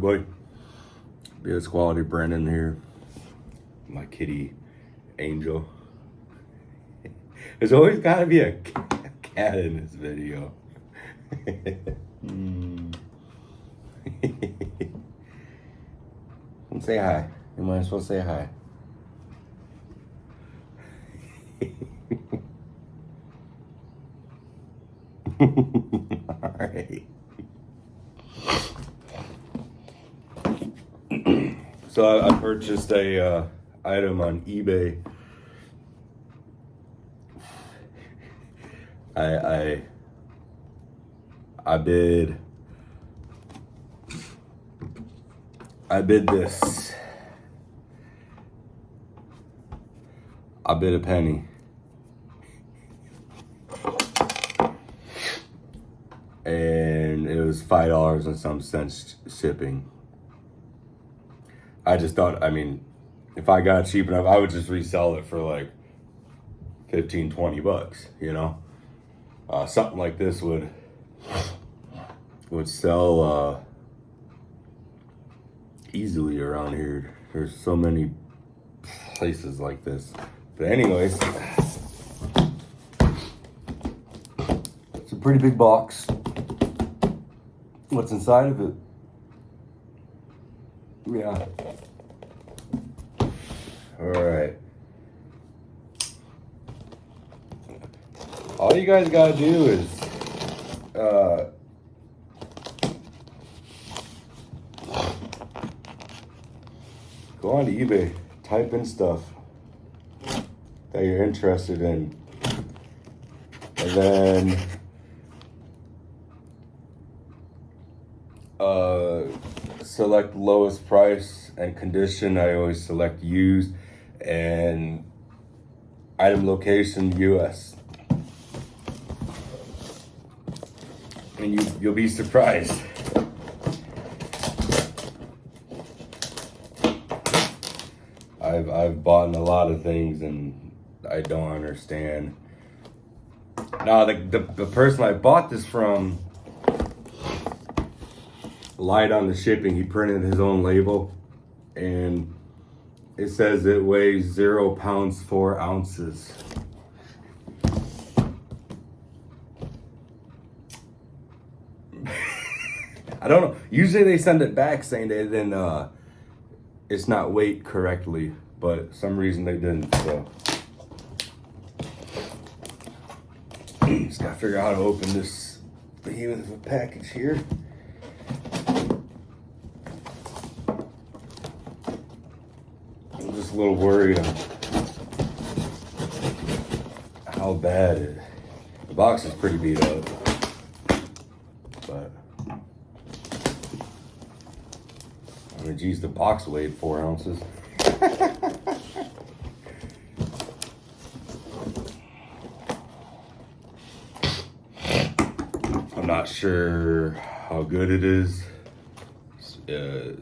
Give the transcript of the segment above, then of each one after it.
everybody? BS Quality Brandon here. My kitty Angel. There's always gotta be a cat in this video. Come say hi. You might as well say hi. Alright. So I purchased a item on eBay. I bid this. I bid a penny. And it was $5 and some cents shipping. I just thought, I mean, if I got it cheap enough, I would just resell it for like 15, 20 bucks, you know? Something like this would sell easily around here. There's so many places like this. But anyways, it's a pretty big box. What's inside of it? Yeah. All right. All you guys gotta do is go on to eBay, type in stuff that you're interested in, and then select the lowest price and condition. I always select used, and item location US. And you'll be surprised. I've bought a lot of things and I don't understand. Now the person I bought this from lied on the shipping. He printed his own label and it says it weighs 0 pounds 4 ounces. I don't know. Usually they send it back saying they didn't it's not weighed correctly, but some reason they didn't, so just gotta figure out how to open this behemoth of a package here. I'm just a little worried on how bad it is. The box is pretty beat up, but I mean, geez, the box weighed 4 ounces. I'm not sure how good it is. It's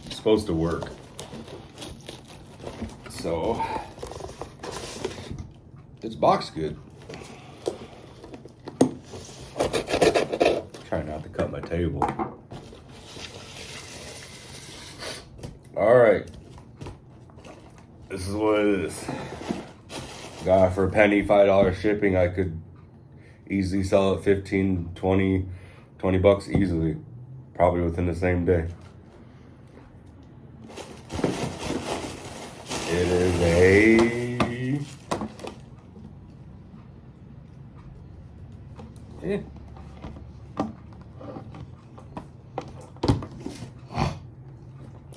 supposed to work. So, this box good. Trying not to cut my table. All right, this is what it is. Got it for a penny, $5 shipping. I could easily sell it 15, 20 bucks easily, probably within the same day. It is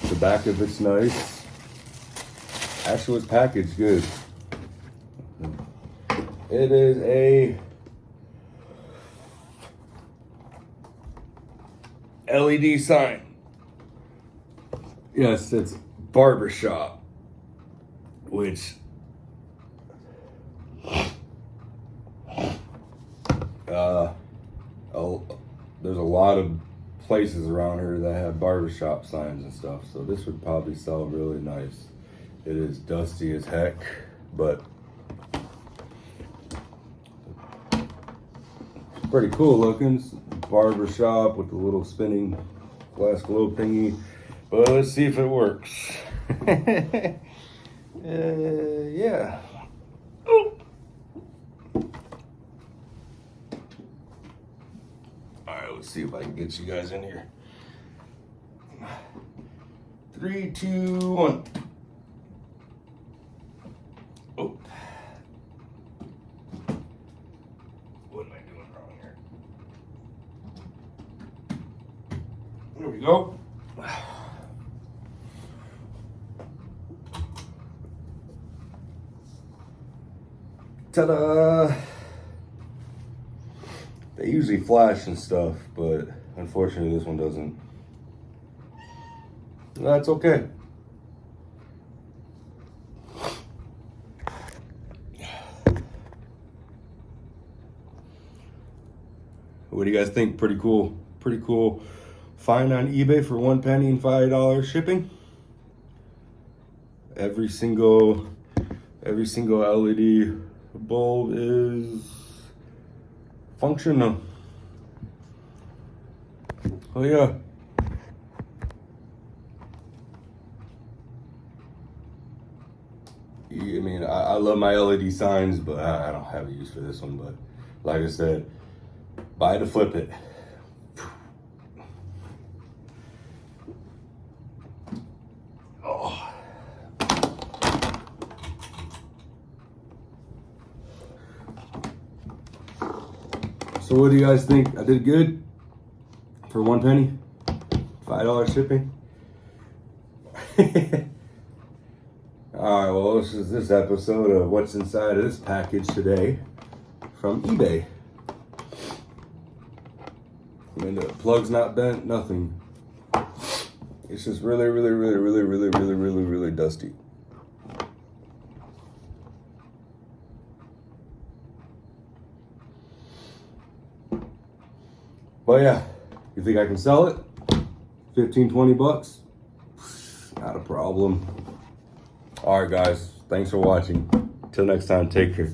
the back of it's nice. Actually, it's packaged good. It is a LED sign. Yes, it's barbershop, which there's a lot of places around here that have barbershop signs and stuff, so this would probably sell really nice. It is dusty as heck, but pretty cool looking. Barbershop with the little spinning glass globe thingy. But let's see if it works. Yeah. Oh. Alright, let's see if I can get you guys in here. 3, 2, 1. Oh. What am I doing wrong here? There we go. Ta-da! They usually flash and stuff, but unfortunately this one doesn't. That's okay. What do you guys think? Pretty cool. Pretty cool find on eBay for 1 penny and $5 shipping. Every single LED bulb is functional. Oh yeah. I mean, I love my LED signs, but I don't have a use for this one. But like I said, buy to flip it. Oh. So what do you guys think? I did good for 1 penny, $5 shipping. All right, well, this is this episode of what's inside of this package today from eBay. I mean, the plug's not bent, nothing. It's just really dusty. But yeah, you think I can sell it? 15, 20 bucks? Not a problem. All right, guys. Thanks for watching. Till next time, take care.